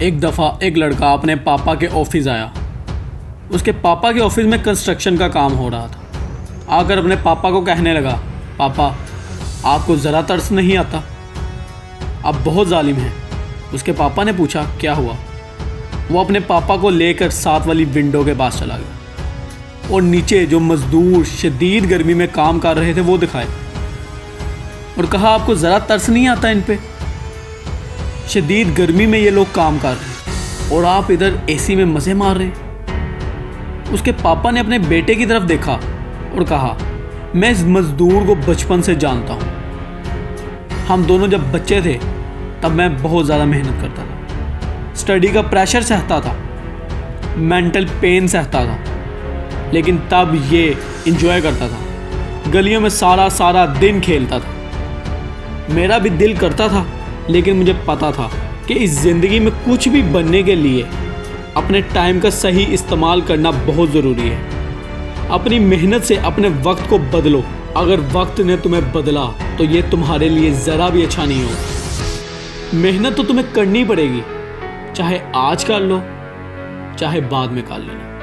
एक दफ़ा एक लड़का अपने पापा के ऑफिस आया। उसके पापा के ऑफिस में कंस्ट्रक्शन का काम हो रहा था। आकर अपने पापा को कहने लगा, पापा आपको ज़रा तरस नहीं आता? आप बहुत जालिम हैं। उसके पापा ने पूछा, क्या हुआ? वो अपने पापा को लेकर साथ वाली विंडो के पास चला गया और नीचे जो मज़दूर शदीद गर्मी में काम कर रहे थे वो दिखाए और कहा, आपको ज़रा तरस नहीं आता इन पे? शदीद गर्मी में ये लोग काम कर रहे हैं और आप इधर एसी में मज़े मार रहे हैं। उसके पापा ने अपने बेटे की तरफ देखा और कहा, मैं इस मज़दूर को बचपन से जानता हूँ। हम दोनों जब बच्चे थे तब मैं बहुत ज़्यादा मेहनत करता था, स्टडी का प्रेशर सहता था, मेंटल पेन सहता था, लेकिन तब ये इंजॉय करता था। गलियों में सारा दिन खेलता था। मेरा भी दिल करता था, लेकिन मुझे पता था कि इस ज़िंदगी में कुछ भी बनने के लिए अपने टाइम का सही इस्तेमाल करना बहुत ज़रूरी है। अपनी मेहनत से अपने वक्त को बदलो। अगर वक्त ने तुम्हें बदला तो ये तुम्हारे लिए ज़रा भी अच्छा नहीं होगा। मेहनत तो तुम्हें करनी पड़ेगी, चाहे आज कर लो चाहे बाद में कर लेना।